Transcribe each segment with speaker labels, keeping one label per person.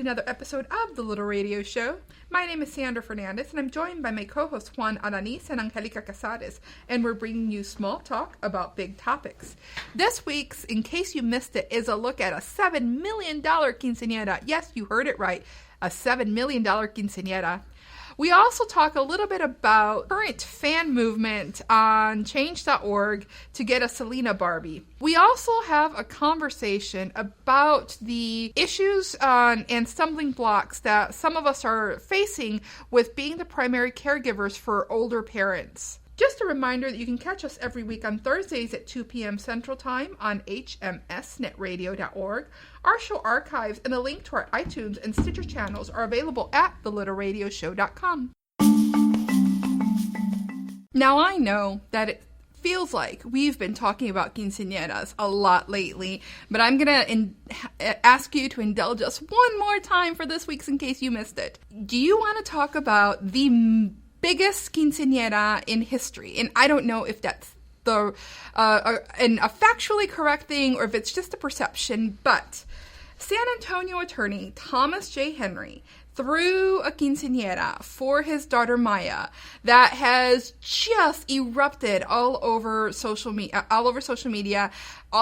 Speaker 1: another episode of The Little Radio Show. My name is Sandra Fernandez, and I'm joined by my co-hosts Juan Alanis and Anjelica Cazares, and we're bringing you small talk about big topics. This week's, in case you missed it, is a look at a $7 million quinceañera. Yes, you heard it right, a $7 million quinceañera. We also talk a little bit about current fan movement on change.org to get a Selena Barbie. We also have a conversation about the issues and stumbling blocks that some of us are facing with being the primary caregivers for older parents. Just a reminder that you can catch us every week on Thursdays at 2 p.m. Central Time on hmsnetradio.org. Our show archives and a link to our iTunes and Stitcher channels are available at thelittlradioshow.com. Now, I know that it feels like we've been talking about quinceañeras a lot lately, but I'm going to ask you to indulge us one more time for this week's in case you missed it. Do you want to talk about the biggest quinceañera in history? And I don't know if that's a factually correct thing or if it's just a perception, but San Antonio attorney Thomas J. Henry threw a quinceañera for his daughter Maya that has just erupted all over social media, all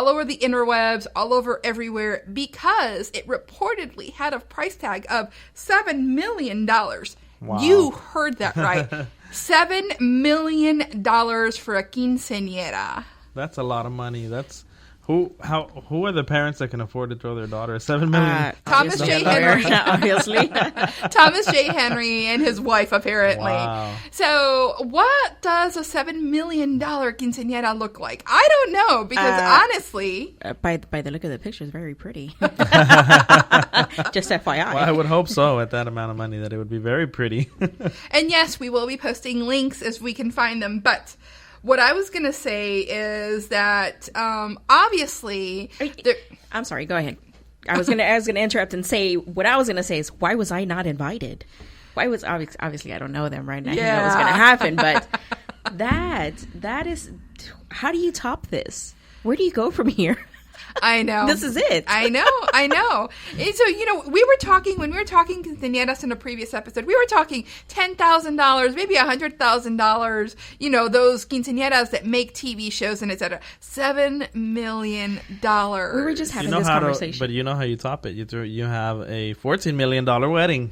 Speaker 1: over the interwebs, all over everywhere, because it reportedly had a price tag of $7 million. Wow. You heard that right. $7 million for a quinceañera.
Speaker 2: That's a lot of money. That's who are the parents that can afford to throw their daughter $7 million?
Speaker 1: Thomas J. Henry,
Speaker 3: obviously.
Speaker 1: Thomas J. Henry and his wife, apparently.
Speaker 2: Wow.
Speaker 1: So, what does a $7 million quinceañera look like? I don't know, because honestly,
Speaker 3: by the look of the picture, it's very pretty. Just FYI.
Speaker 2: Well, I would hope so at that amount of money that it would be very pretty.
Speaker 1: And yes, we will be posting links as we can find them, but what I was going to say is that, obviously...
Speaker 3: I'm sorry, go ahead. I was going to interrupt and say, what I was going to say is, why was I not invited? Why was, obviously, I don't know them, right? I didn't know what was going to happen, but that is, how do you top this? Where do you go from here?
Speaker 1: I know.
Speaker 3: This is it.
Speaker 1: I know. And so, when we were talking quinceañeras in a previous episode, we were talking $10,000, maybe $100,000, those quinceañeras that make TV shows and et cetera. $7 million.
Speaker 3: We were just having this conversation.
Speaker 2: But you know how you top it. You have a $14 million wedding.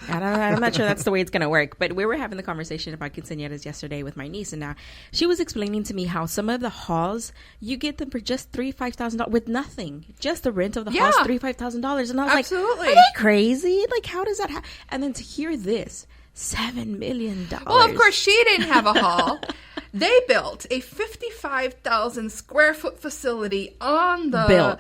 Speaker 3: I'm not sure that's the way it's going to work, but we were having the conversation about quinceañeras yesterday with my niece, and she was explaining to me how some of the halls, you get them for just $3,000-$5,000 with nothing. Just the rent of the halls, $3,000-$5,000. And I was
Speaker 1: absolutely.
Speaker 3: Like, are they crazy? Like, how does that happen? And then to hear this, $7 million.
Speaker 1: Well, of course, she didn't have a hall. They built a 55,000 square foot facility at the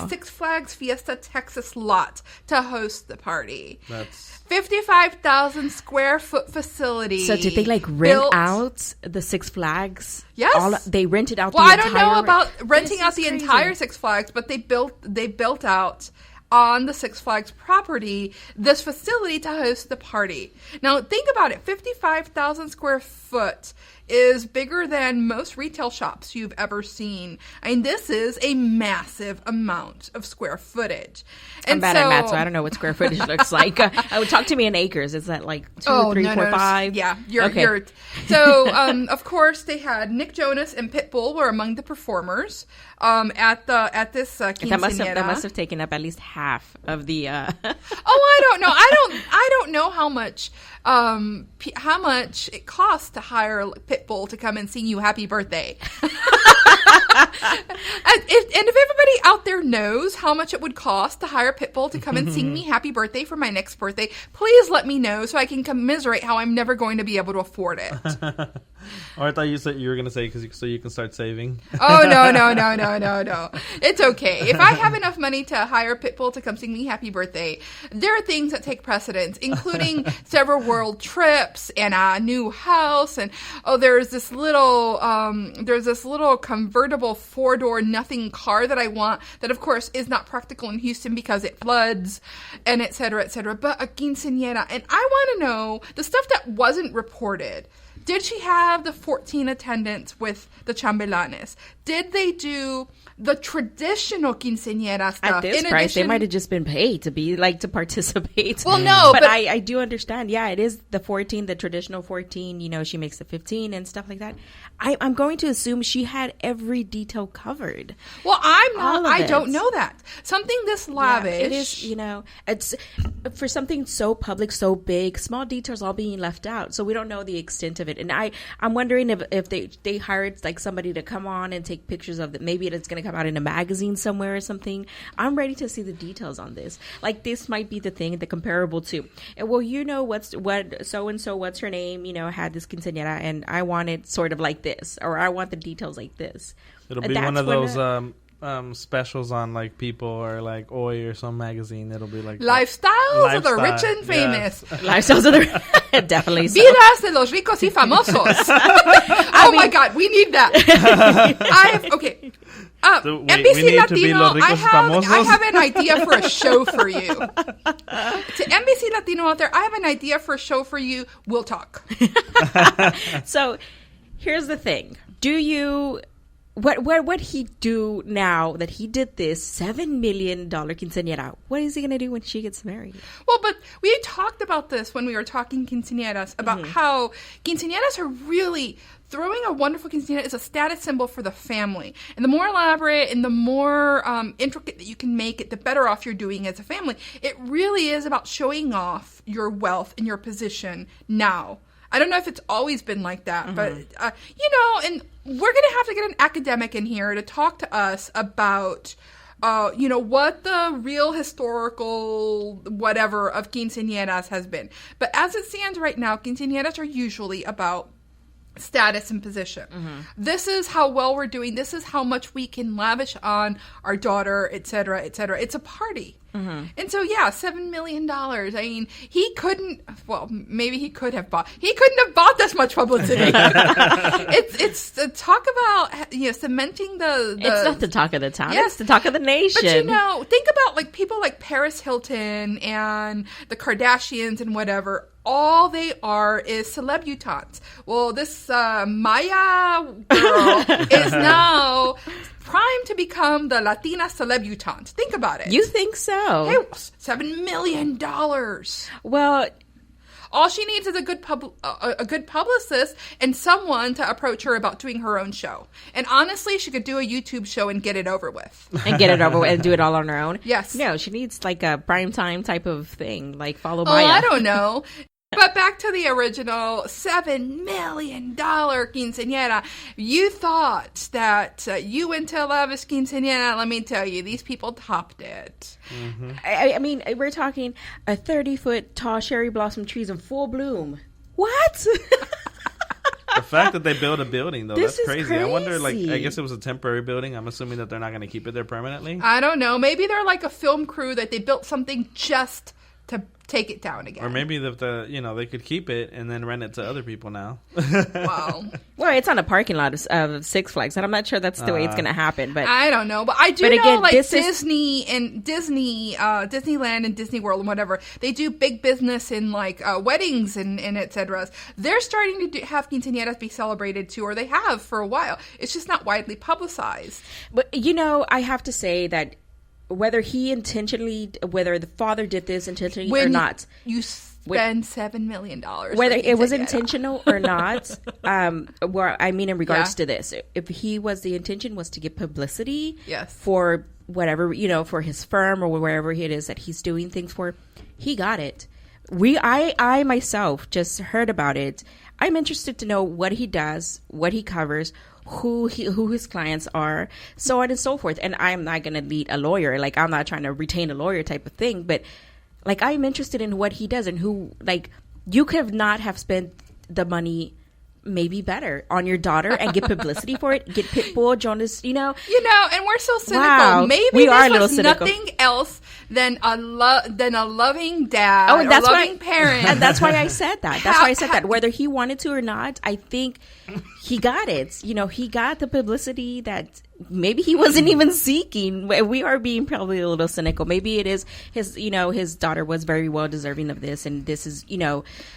Speaker 1: Six Flags Fiesta Texas lot to host the party. That's 55,000 square foot facility.
Speaker 3: So did they rent out the Six Flags?
Speaker 1: Yes.
Speaker 3: They rented out
Speaker 1: I don't know about renting out the entire Six Flags, but they built out on the Six Flags property this facility to host the party. Now, think about it. 55,000 square foot is bigger than most retail shops you've ever seen. I mean, this is a massive amount of square footage. And
Speaker 3: I'm bad at math, so I don't know what square footage looks like. I would talk to me in acres. Is that like 2, 3, 4, 5?
Speaker 1: Yeah, you're so of course they had Nick Jonas and Pitbull were among the performers at this quinceañera.
Speaker 3: That must have taken up at least half of the.
Speaker 1: Oh, I don't know. I don't know how much it costs to hire Pitbull to come and sing you happy birthday. And if everybody out there knows how much it would cost to hire Pitbull to come and sing me happy birthday for my next birthday, please let me know so I can commiserate how I'm never going to be able to afford it.
Speaker 2: Or I thought you were going to say so you can start saving.
Speaker 1: Oh, no. It's okay. If I have enough money to hire Pitbull to come sing me happy birthday, there are things that take precedence, including several world trips and a new house. And there's this little convertible 4-door nothing car that I want that, of course, is not practical in Houston because it floods and et cetera, et cetera. But a quinceañera. And I want to know the stuff that wasn't reported. Did she have the 14 attendants with the chambelanes? Did they do the traditional quinceañera stuff?
Speaker 3: At this price, they might have just been paid to participate.
Speaker 1: Well, no,
Speaker 3: but I do understand. Yeah, it is the 14, the traditional 14. She makes the 15 and stuff like that. I'm going to assume she had every detail covered.
Speaker 1: Well, I don't know that. Something this lavish.
Speaker 3: Yeah, it is, it's for something so public, so big, small details all being left out. So we don't know the extent of it. And I'm wondering if they hired like somebody to come on and take pictures of it. Maybe it's going to come out in a magazine somewhere or something. I'm ready to see the details on this. Like, this might be the thing, the comparable to, well, what so-and-so, what's her name, had this quinceañera, and I want it sort of like this, or I want the details like this.
Speaker 2: It'll be one of those specials on like People or like Oi or some magazine. It'll be like
Speaker 1: Lifestyles of the rich and famous.
Speaker 3: Yes. Lifestyles of the definitely so.
Speaker 1: Vidas de los ricos y famosos. My God, we need that. NBC Latino, I have an idea for a show for you. To NBC Latino out there, I have an idea for a show for you. We'll talk.
Speaker 3: So here's the thing. What he do now that he did this $7 million quinceañera? What is he going to do when she gets married?
Speaker 1: Well, but we talked about this when we were talking quinceañeras, about how quinceañeras are really throwing a wonderful quinceañera is a status symbol for the family. And the more elaborate and the more intricate that you can make it, the better off you're doing as a family. It really is about showing off your wealth and your position now. I don't know if it's always been like that, but, and we're going to have to get an academic in here to talk to us about, what the real historical whatever of quinceañeras has been. But as it stands right now, quinceañeras are usually about status and position. This is how well we're doing. This is how much we can lavish on our daughter, et cetera, et cetera. It's a party. And so, $7 million. I mean, he couldn't, maybe he could have bought, he couldn't have bought this much publicity. It's the talk about, cementing the.
Speaker 3: It's not the talk of the town. Yes. It's the talk of the nation.
Speaker 1: But, think about like people like Paris Hilton and the Kardashians and whatever. All they are is celebutants. Well, this Maya girl is now primed to become the Latina celebutante. Think about it.
Speaker 3: You think so?
Speaker 1: Hey, $7 million.
Speaker 3: Well,
Speaker 1: all she needs is a good publicist and someone to approach her about doing her own show. And honestly, she could do a YouTube show and get it over with.
Speaker 3: And do it all on her own?
Speaker 1: Yes.
Speaker 3: No, she needs like a primetime type of thing, like follow
Speaker 1: Maya.
Speaker 3: Maya.
Speaker 1: I don't know. But back to the original $7 million quinceañera. You thought that you and TLRS quinceañera, let me tell you, these people topped it.
Speaker 3: I mean, we're talking a 30-foot tall cherry blossom trees in full bloom. What?
Speaker 2: The fact that they built a building, though,
Speaker 3: that's
Speaker 2: crazy. I wonder, I guess it was a temporary building. I'm assuming that they're not going to keep it there permanently.
Speaker 1: I don't know. Maybe they're like a film crew that they built something just to take it down again.
Speaker 2: Or maybe they could keep it and then rent it to other people now.
Speaker 1: Wow.
Speaker 3: Well, it's on a parking lot of Six Flags, and I'm not sure that's the way it's going to happen. But
Speaker 1: I don't know. But I do know, like Disney and Disneyland and Disney World and whatever, they do big business in like weddings and et cetera. They're starting to have quinceañeras be celebrated too, or they have for a while. It's just not widely publicized.
Speaker 3: But I have to say that whether the father did this intentionally or not.
Speaker 1: You spend $7 million.
Speaker 3: Whether it was intentional or not, in regards to this. If the intention was to get publicity for whatever, for his firm or wherever it is that he's doing things for, he got it. I myself just heard about it. I'm interested to know what he does, what he covers, who his clients are, so on and so forth. And I'm not going to need a lawyer. Like, I'm not trying to retain a lawyer type of thing. But, like, I'm interested in what he does and who, like, you could not have spent the money maybe better on your daughter and get publicity for it. Get Pitbull, Jonas,
Speaker 1: and we're so cynical.
Speaker 3: Wow.
Speaker 1: Maybe
Speaker 3: we
Speaker 1: this
Speaker 3: are a
Speaker 1: was
Speaker 3: cynical.
Speaker 1: Nothing else than a loving dad
Speaker 3: or loving
Speaker 1: parent.
Speaker 3: And that's why I said that. That's why I said that. Whether he wanted to or not, I think he got it. He got the publicity that maybe he wasn't even seeking. We are being probably a little cynical. Maybe it is his daughter was very well deserving of this, and this is,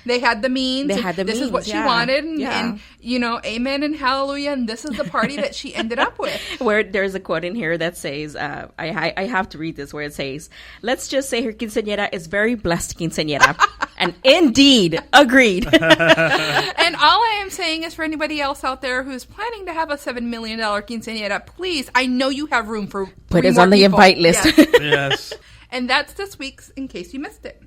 Speaker 1: they had the means. This is what she wanted, and amen and hallelujah, and this is the party that she ended up with.
Speaker 3: Where there's a quote in here that says, I have to read this, where it says, "Let's just say her quinceañera is very blessed quinceañera," and indeed, agreed.
Speaker 1: And all I am saying is, for anybody else out there who's planning to have a $7 million quinceañera, please, I know you have room for
Speaker 3: put us on the invite list.
Speaker 1: Yes.
Speaker 2: Yes.
Speaker 1: And that's this week's In Case You Missed It.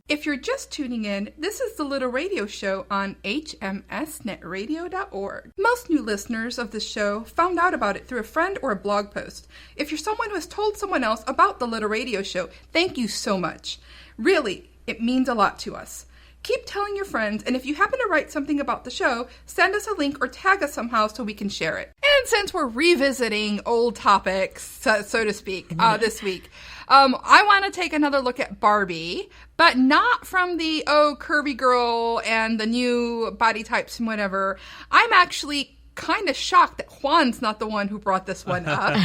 Speaker 1: If you're just tuning in, this is the Little Radio Show on hmsnetradio.org. Most new listeners of the show found out about it through a friend or a blog post. If you're someone who has told someone else about the Little Radio Show, thank you so much. Really, it means a lot to us. Keep telling your friends, and if you happen to write something about the show, send us a link or tag us somehow so we can share it. And since we're revisiting old topics, so to speak, this week, I want to take another look at Barbie, but not from the, curvy girl and the new body types and whatever. I'm actually kind of shocked that Juan's not the one who brought this one up.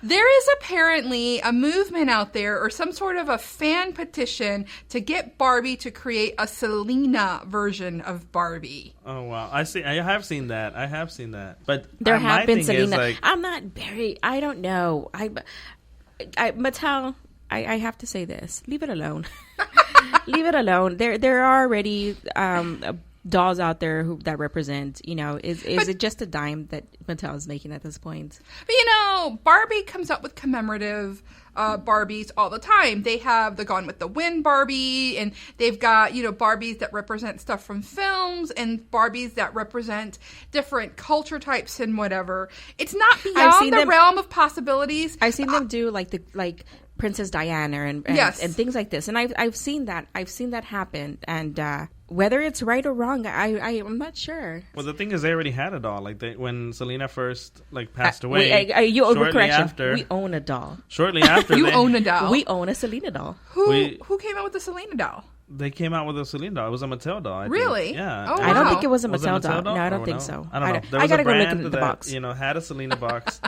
Speaker 1: There is apparently a movement out there, or some sort of a fan petition, to get Barbie to create a Selena version of Barbie.
Speaker 2: Oh wow! I have seen that. But
Speaker 3: there have been Selena.
Speaker 2: Like,
Speaker 3: I'm not very. I don't know. Mattel. I have to say this. Leave it alone. Leave it alone. There are already dolls out there that represent, is it just a dime that Mattel is making at this point?
Speaker 1: But Barbie comes up with commemorative Barbies all the time. They have the Gone with the Wind Barbie, and they've got, Barbies that represent stuff from films, and Barbies that represent different culture types and whatever. It's not beyond the realm of possibilities.
Speaker 3: I've seen them do like Princess Diana and
Speaker 1: yes,
Speaker 3: and things like this, and I've seen that happen, and whether it's right or wrong, I'm not sure.
Speaker 2: Well, the thing is, they already had a doll. Like when Selena first passed away,
Speaker 3: we own a doll.
Speaker 2: Shortly after,
Speaker 1: you own a doll.
Speaker 3: We own a Selena doll.
Speaker 1: Who came out with the Selena doll?
Speaker 2: They came out with a Selena doll. It was a Mattel doll.
Speaker 1: Really?
Speaker 2: Yeah.
Speaker 1: Oh, wow.
Speaker 3: I don't think it was a Mattel doll. No, I don't think so.
Speaker 2: I don't know. There was
Speaker 3: I gotta
Speaker 2: a brand
Speaker 3: go look into the box.
Speaker 2: Had a Selena box.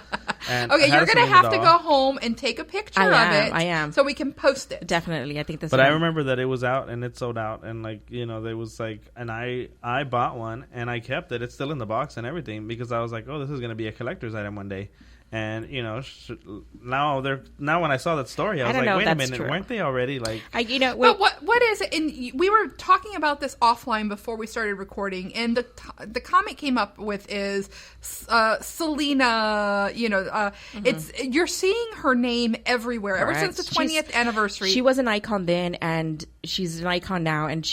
Speaker 2: And
Speaker 1: okay, you're going to have to go home and take a picture of it.
Speaker 3: I am.
Speaker 1: So we can post it.
Speaker 3: Definitely. I think that's
Speaker 2: But I remember that it was out and it sold out. And there was and I bought one and I kept it. It's still in the box and everything because I was like, oh, this is going to be a collector's item one day. And now when I saw that story, I was like, wait a minute, weren't they already like?
Speaker 1: But what is it? And we were talking about this offline before we started recording, and the comment came up with is Selena. It's you're seeing her name everywhere. Correct. Ever since the 20th anniversary.
Speaker 3: She was an icon then, and she's an icon now, and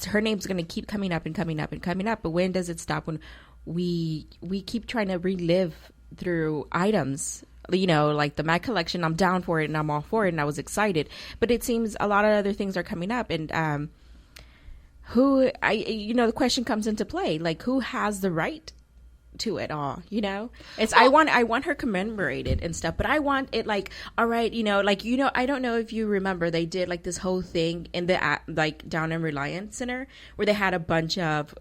Speaker 3: her name's going to keep coming up and coming up and coming up. But when does it stop? When we keep trying to relive through items, like the Mac collection. I'm down for it and I'm all for it and I was excited, but it seems a lot of other things are coming up, and the question comes into play, like who has the right to it all? I want her commemorated and stuff, but I want it like, all right, I don't know if you remember, they did like this whole thing in the down in Reliance Center where they had a bunch of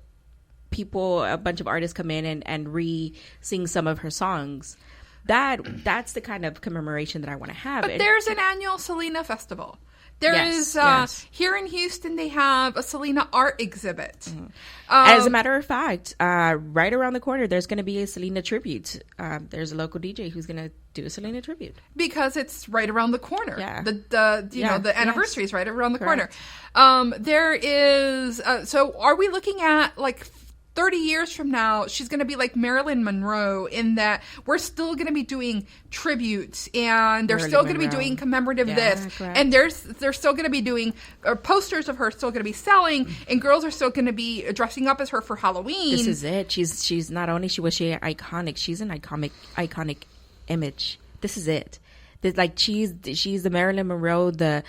Speaker 3: artists come in and re-sing some of her songs. That's the kind of commemoration that I want to have.
Speaker 1: But there's an annual Selena festival. There is here in Houston, they have a Selena art exhibit.
Speaker 3: Mm-hmm. As a matter of fact, right around the corner, there's going to be a Selena tribute. There's a local DJ who's going to do a Selena tribute
Speaker 1: because it's right around the corner.
Speaker 3: Yeah.
Speaker 1: The anniversary is right around the corner. There is. So, are we looking at like 30 years from now, she's going to be like Marilyn Monroe in that we're still going to be doing tributes, and they're still going to be doing commemorative this, correct. And they're still going to be doing posters of her still going to be selling, and girls are still going to be dressing up as her for Halloween.
Speaker 3: This is it. She's not only was she iconic, she's an iconic image. This is it. Like she's the Marilyn Monroe, the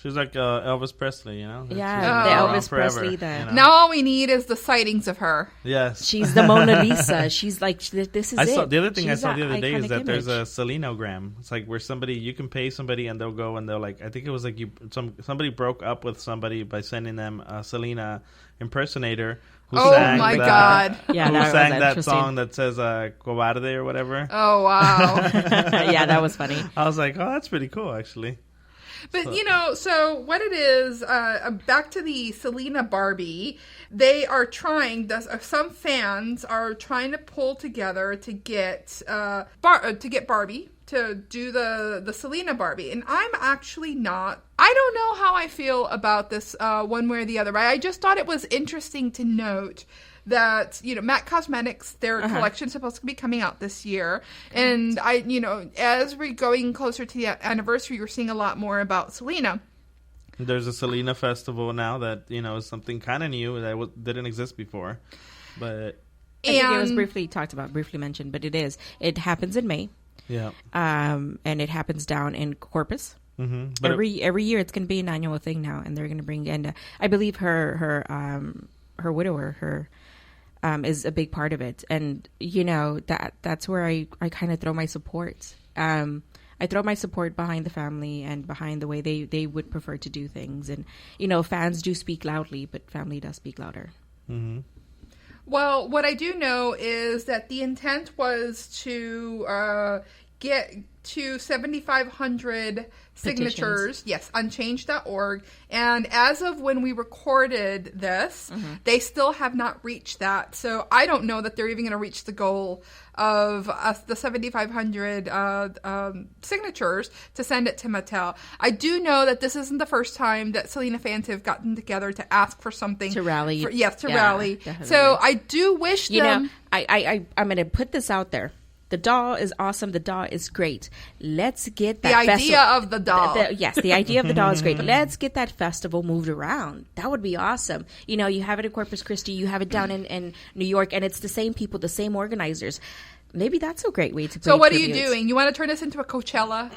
Speaker 2: She's like Elvis Presley, you know?
Speaker 3: Yeah, the Elvis Presley.
Speaker 1: Now all we need is the sightings of her.
Speaker 2: Yes.
Speaker 3: She's the Mona Lisa. She's like, this is it.
Speaker 2: The other thing I saw the other day is that
Speaker 3: image.
Speaker 2: there's a Selenogram. It's like where you can pay somebody and they'll go and they'll like, I think it was like somebody broke up with somebody by sending them a Selena impersonator who sang
Speaker 1: God.
Speaker 3: Yeah,
Speaker 2: who sang that song that says Cobarde or whatever.
Speaker 1: Oh, wow.
Speaker 3: Yeah, that was funny.
Speaker 2: I was like, oh, that's pretty cool, actually.
Speaker 1: But, so what it is, back to the Selena Barbie, they are trying, some fans are trying to pull together to get Barbie to do the Selena Barbie. And I'm actually not, I don't know how I feel about this one way or the other, but I just thought it was interesting to note that, MAC Cosmetics, their collection's supposed to be coming out this year. And as we're going closer to the anniversary, we're seeing a lot more about Selena.
Speaker 2: There's a Selena festival now that, is something kind of new that didn't exist before. But
Speaker 3: I think it was briefly mentioned, but it happens in May.
Speaker 2: Yeah.
Speaker 3: And it happens down in Corpus.
Speaker 2: Mm-hmm. But
Speaker 3: every year it's going to be an annual thing now, and they're going to bring in, I believe her widower, is a big part of it. And, that's where I kind of throw my support. I throw my support behind the family and behind the way they would prefer to do things. And, fans do speak loudly, but family does speak louder.
Speaker 2: Mm-hmm.
Speaker 1: Well, what I do know is that the intent was to get to 7,500 signatures. Yes, on change.org. And as of when we recorded this, they still have not reached that. So I don't know that they're even going to reach the goal of the 7,500 signatures to send it to Mattel. I do know that this isn't the first time that Selena fans have gotten together to ask for something.
Speaker 3: To rally.
Speaker 1: Rally.
Speaker 3: Definitely.
Speaker 1: So I do wish them...
Speaker 3: I'm going to put this out there. The doll is awesome. The doll is great. Let's get that
Speaker 1: the idea of the doll.
Speaker 3: Yes, the idea of the doll is great. Let's get that festival moved around. That would be awesome. You have it in Corpus Christi. You have it down in New York, and it's the same people, the same organizers. Maybe that's a great way to.
Speaker 1: So what are you doing? You want to turn this into a Coachella?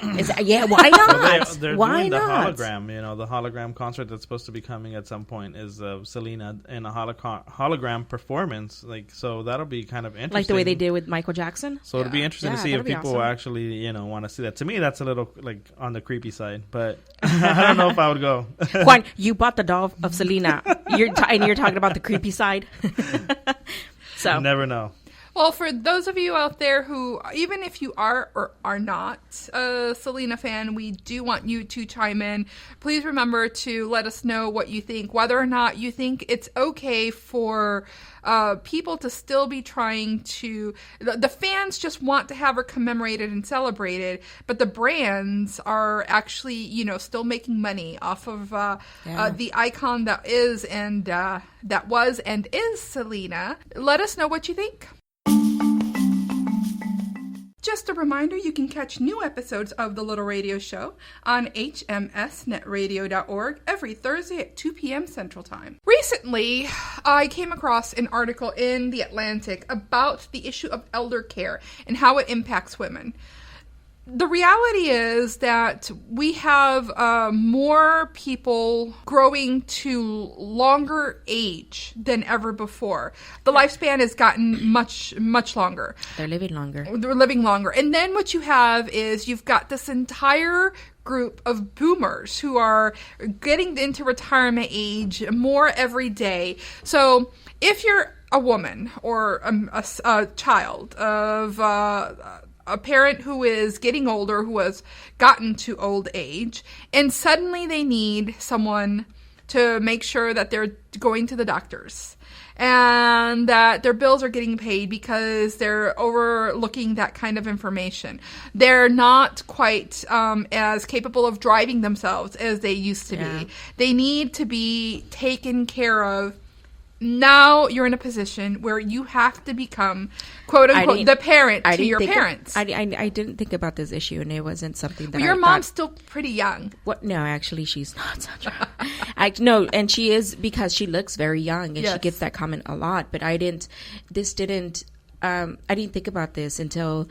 Speaker 3: Why not?
Speaker 2: Well, they're
Speaker 3: why
Speaker 2: doing
Speaker 3: not?
Speaker 2: The hologram. The hologram concert that's supposed to be coming at some point is Selena in a hologram performance. So that'll be kind of interesting.
Speaker 3: Like the way they did with Michael Jackson.
Speaker 2: So it'll be interesting to see if people actually want to see that. To me, that's a little on the creepy side, but I don't know if I would go.
Speaker 3: Juan, you bought the doll of Selena. You're talking about the creepy side. So
Speaker 2: you never know.
Speaker 1: Well, for those of you out there who, even if you are or are not a Selena fan, we do want you to chime in. Please remember to let us know what you think, whether or not you think it's okay for people to still be trying to... The fans just want to have her commemorated and celebrated, but the brands are actually, still making money off of the icon that is and that was and is Selena. Let us know what you think. Just a reminder, you can catch new episodes of The Little Radio Show on hmsnetradio.org every Thursday at 2 p.m. Central Time. Recently, I came across an article in The Atlantic about the issue of elder care and how it impacts women. The reality is that we have more people growing to longer age than ever before. The lifespan has gotten much, much longer.
Speaker 3: They're living longer.
Speaker 1: And then what you have is you've got this entire group of boomers who are getting into retirement age more every day. So if you're a woman or a child of... a parent who is getting older, who has gotten to old age, and suddenly they need someone to make sure that they're going to the doctors and that their bills are getting paid because they're overlooking that kind of information. They're not quite as capable of driving themselves as they used to be. They need to be taken care of. Now you're in a position where you have to become, quote unquote, the parent to your parents.
Speaker 3: I didn't think about this issue, and it wasn't something that
Speaker 1: your mom's still pretty young.
Speaker 3: What? No, actually, she's not, Sandra. No, and she is because she looks very young, and she gets that comment a lot. But I didn't think about this until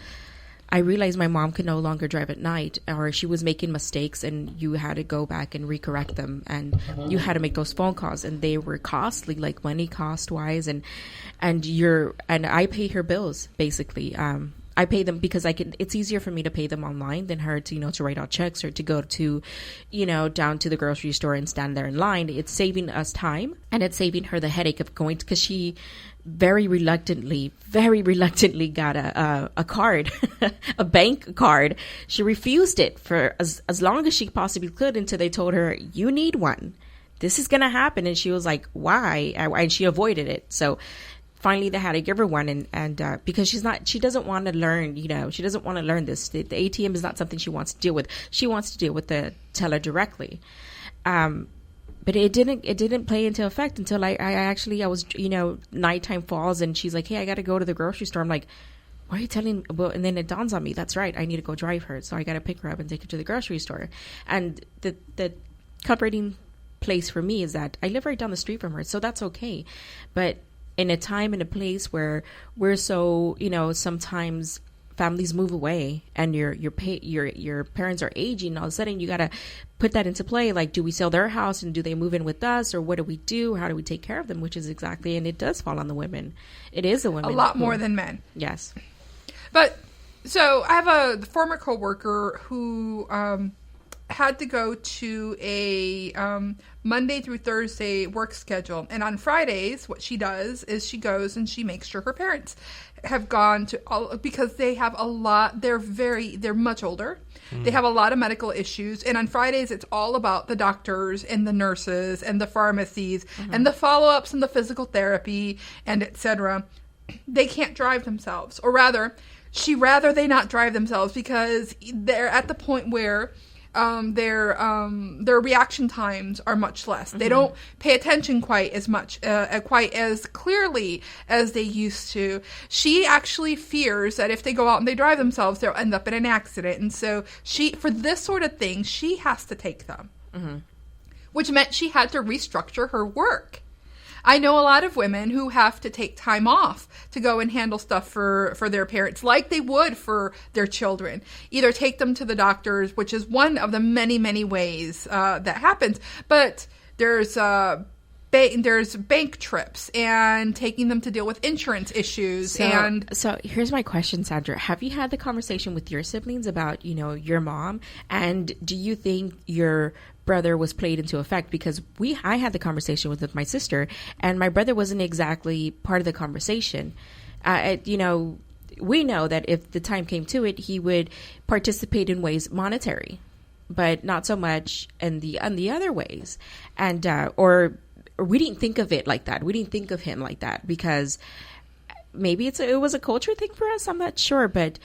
Speaker 3: I realized my mom could no longer drive at night, or she was making mistakes, and you had to go back and recorrect them, and you had to make those phone calls, and they were costly, like money cost wise, and I pay her bills basically. I pay them because it's easier for me to pay them online than her to, to write out checks or to go to, down to the grocery store and stand there in line. It's saving us time, and it's saving her the headache of going, because she very reluctantly got a card, a bank card. She refused it for as long as she possibly could, until they told her, you need one. This is going to happen. And she was like, why? And she avoided it. So finally they had to give her one, and because she doesn't want to learn, she doesn't want to learn this. The ATM is not something she wants to deal with. She wants to deal with the teller directly. But it didn't play into effect until I was, nighttime falls, and she's like, hey, I got to go to the grocery store. I'm like, why are you telling? Well, and then it dawns on me, that's right, I need to go drive her. So I got to pick her up and take her to the grocery store. And the comforting place for me is that I live right down the street from her, so that's okay. But in a time and a place where we're so, sometimes families move away, and your parents are aging, all of a sudden you got to put that into play. Like, do we sell their house, and do they move in with us, or what do we do? How do we take care of them? Which is exactly, and it does fall on the women. It is the women.
Speaker 1: A lot more than men.
Speaker 3: Yes.
Speaker 1: But, so I have a former coworker who had to go to a Monday through Thursday work schedule. And on Fridays, what she does is she goes and she makes sure her parents have gone to all, because they have a lot, they're much older. They have a lot of medical issues. And on Fridays, it's all about the doctors and the nurses and the pharmacies and the follow-ups and the physical therapy and etc. They can't drive themselves. Or rather, rather they not drive themselves, because they're at the point where their reaction times are much less. They don't pay attention quite as much, quite as clearly as they used to. She actually fears that if they go out and they drive themselves, they'll end up in an accident. And so for this sort of thing, she has to take them, which meant she had to restructure her work. I know a lot of women who have to take time off to go and handle stuff for their parents, like they would for their children. Either take them to the doctors, which is one of the many, many ways that happens. But there's bank trips and taking them to deal with insurance issues.
Speaker 3: So here's my question, Sandra. Have you had the conversation with your siblings about, your mom? And do you think your brother was played into effect? Because I had the conversation with my sister, and my brother wasn't exactly part of the conversation. We know that if the time came to it, he would participate in ways monetary, but not so much in the other ways. And or we didn't think of it like that. We didn't think of him like that, because maybe it was a culture thing for us. I'm not sure, but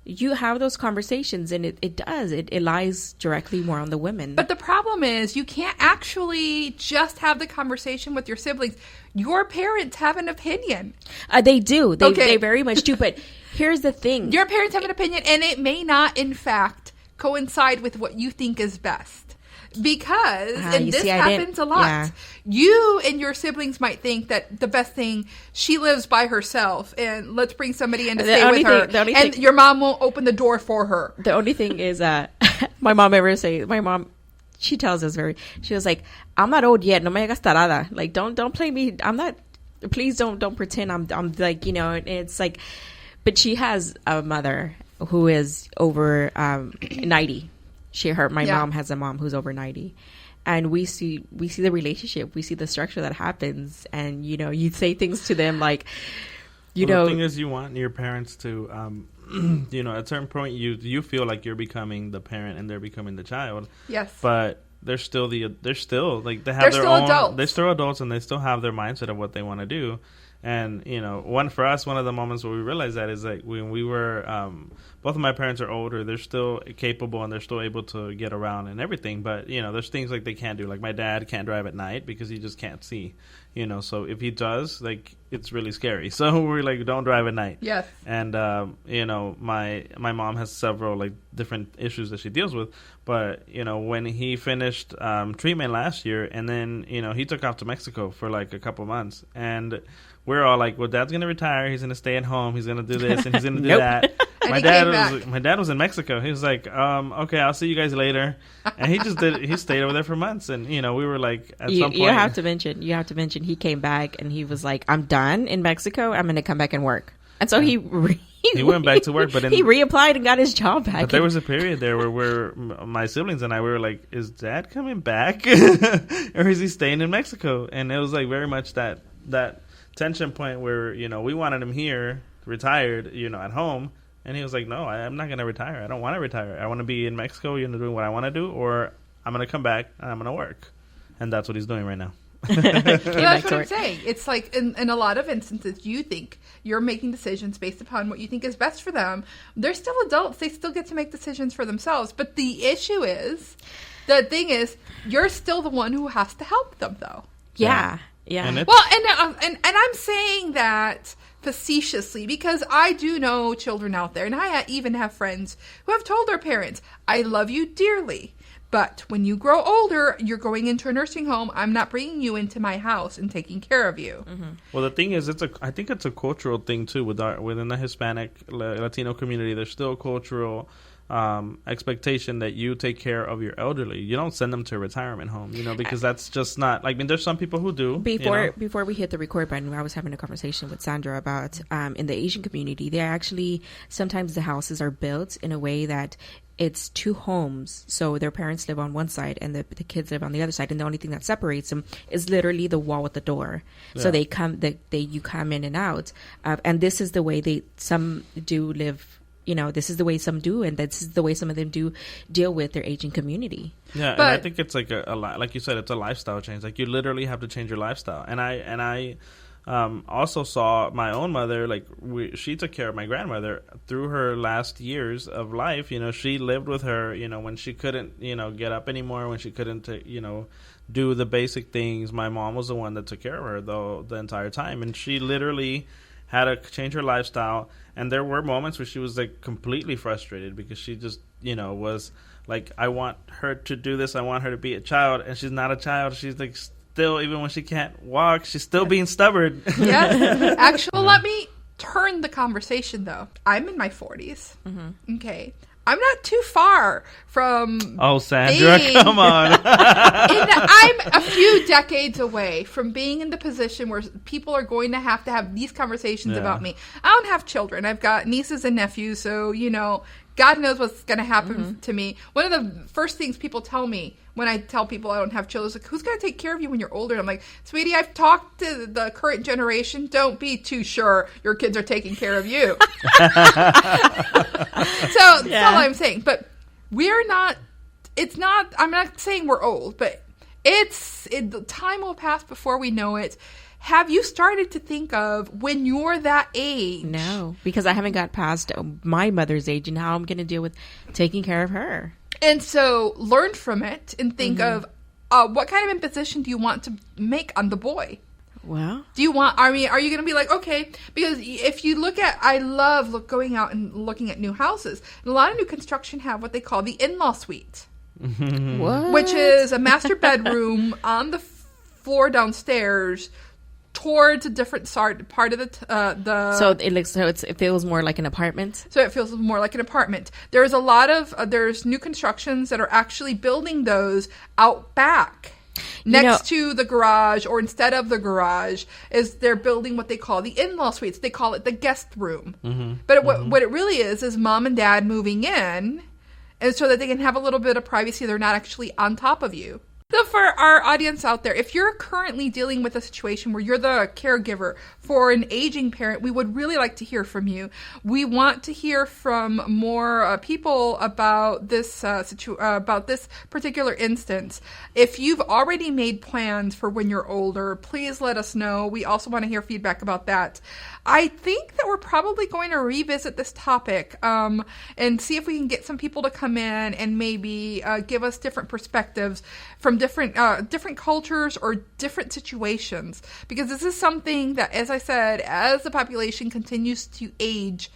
Speaker 3: you have those conversations, and it lies directly more on the women.
Speaker 1: But the problem is, you can't actually just have the conversation with your siblings. Your parents have an opinion.
Speaker 3: They do. They very much do. But here's the thing.
Speaker 1: Your parents have an opinion, and it may not, in fact, coincide with what you think is best. Because, and this happens a lot, yeah. You and your siblings might think that the best thing, she lives by herself, and let's bring somebody in to stay with her, and your mom won't open the door for her.
Speaker 3: The only thing is, my mom, she tells us she was like, I'm not old yet, no me hagas tarada. Like, don't play me, I'm not, please don't pretend I'm like, it's like, but she has a mother who is over 90. Mom has a mom who's over 90, and we see the relationship, we see the structure that happens, and you say things to them like, the
Speaker 2: thing is, you want your parents to, at a certain point, you feel like you're becoming the parent and they're becoming the child.
Speaker 1: Yes,
Speaker 2: but they're still they have their own.
Speaker 1: Adults.
Speaker 2: They're still adults, and they still have their mindset of what they want to do. And one of the moments where we realized that is like when we were both of my parents are older, they're still capable and they're still able to get around and everything, but there's things like they can't do. Like my dad can't drive at night because he just can't see, so if he does, like, it's really scary. So we're like, don't drive at night.
Speaker 1: Yes.
Speaker 2: And my mom has several like different issues that she deals with, but when he finished treatment last year, and then he took off to Mexico for like a couple months, and we're all like, well, Dad's going to retire. He's going to stay at home. He's going to do this and he's going to do that. My dad was in Mexico. He was like, okay, I'll see you guys later. And he stayed over there for months. And, we were like, at some point. You have to
Speaker 3: mention he came back and he was like, I'm done in Mexico. I'm going to come back and work. And so he
Speaker 2: went back to work, but
Speaker 3: he reapplied and got his job back.
Speaker 2: But there was a period there where my siblings and I were like, is Dad coming back or is he staying in Mexico? And it was like very much that tension point where, we wanted him here, retired, at home. And he was like, no, I'm not going to retire. I don't want to retire. I want to be in Mexico, doing what I want to do, or I'm going to come back and I'm going to work. And that's what he's doing right now.
Speaker 1: That's what I'm saying. It's like in a lot of instances, you think you're making decisions based upon what you think is best for them. They're still adults. They still get to make decisions for themselves. But the thing is, you're still the one who has to help them, though.
Speaker 3: Yeah.
Speaker 1: And I'm saying that facetiously because I do know children out there, and I even have friends who have told their parents, I love you dearly. But when you grow older, you're going into a nursing home. I'm not bringing you into my house and taking care of you.
Speaker 2: Mm-hmm. Well, the thing is, I think it's a cultural thing too. Within the Hispanic Latino community, there's still a cultural expectation that you take care of your elderly. You don't send them to a retirement home, because that's just not. There's some people who do.
Speaker 3: Before we hit the record button, I was having a conversation with Sandra about in the Asian community. They actually sometimes the houses are built in a way that it's two homes, so their parents live on one side and the kids live on the other side, and the only thing that separates them is literally the wall with the door. Yeah. So you come in and out, and this is the way some do live. This is the way some do, and this is the way some of them do deal with their aging community.
Speaker 2: Yeah, and I think it's like a like you said, it's a lifestyle change. Like you literally have to change your lifestyle, and I also saw my own mother, she took care of my grandmother through her last years of life. She lived with her, when she couldn't, get up anymore, when she couldn't, do the basic things. My mom was the one that took care of her, though, the entire time. And she literally had to change her lifestyle. And there were moments where she was, completely frustrated because she just, was like, I want her to do this. I want her to be a child. And she's not a child. She's, still, even when she can't walk, she's still being stubborn.
Speaker 1: Yes. Actually, let me turn the conversation, though. I'm in my 40s. Mm-hmm. Okay. I'm not too far from...
Speaker 2: Oh, Sandra, come on.
Speaker 1: I'm a few decades away from being in the position where people are going to have these conversations about me. I don't have children. I've got nieces and nephews, so, God knows what's going to happen to me. One of the first things people tell me when I tell people I don't have children is like, who's going to take care of you when you're older? And I'm like, sweetie, I've talked to the current generation. Don't be too sure your kids are taking care of you. So that's all I'm saying. But I'm not saying we're old, but the time will pass before we know it. Have you started to think of when you're that age?
Speaker 3: No, because I haven't got past my mother's age and how I'm going to deal with taking care of her.
Speaker 1: And so learn from it and think of what kind of imposition do you want to make on the boy?
Speaker 3: Well,
Speaker 1: are you going to be like, okay, because if you I love going out and looking at new houses. And a lot of new construction have what they call the in-law suite.
Speaker 3: What?
Speaker 1: Which is a master bedroom on the floor downstairs towards a different part of the
Speaker 3: so it feels more like an apartment.
Speaker 1: So it feels more like an apartment. There's a lot of there's new constructions that are actually building those out back next to the garage, or instead of the garage is they're building what they call the in-law suites. They call it the guest room. Mm-hmm. But what it really is mom and dad moving in, and so that they can have a little bit of privacy. They're not actually on top of you. So for our audience out there, if you're currently dealing with a situation where you're the caregiver for an aging parent, we would really like to hear from you. We want to hear from more people about this about this particular instance. If you've already made plans for when you're older, please let us know. We also want to hear feedback about that. I think that we're probably going to revisit this topic and see if we can get some people to come in and maybe give us different perspectives from different cultures or different situations. Because this is something that, as I said, as the population continues to age,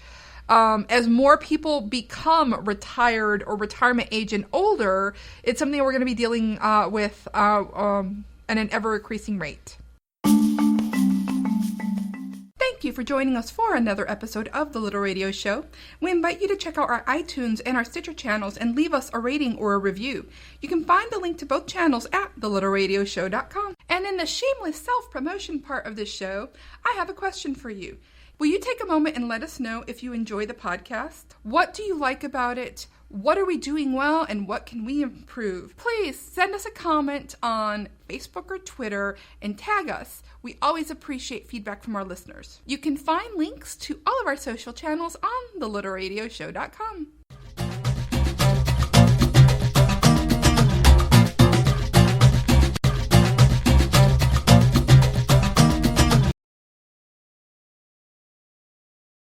Speaker 1: as more people become retired or retirement age and older, it's something we're going to be dealing with at an ever-increasing rate. Thank Thank you for joining us for another episode of The Little Radio Show. We invite you to check out our iTunes and our Stitcher channels and leave us a rating or a review. You can find the link to both channels at thelittleradioshow.com. And in the shameless self-promotion part of this show, I have a question for you. Will you take a moment and let us know if you enjoy the podcast? What do you like about it? What are we doing well, and what can we improve? Please send us a comment on Facebook or Twitter and tag us. We always appreciate feedback from our listeners. You can find links to all of our social channels on thelittlradioshow.com.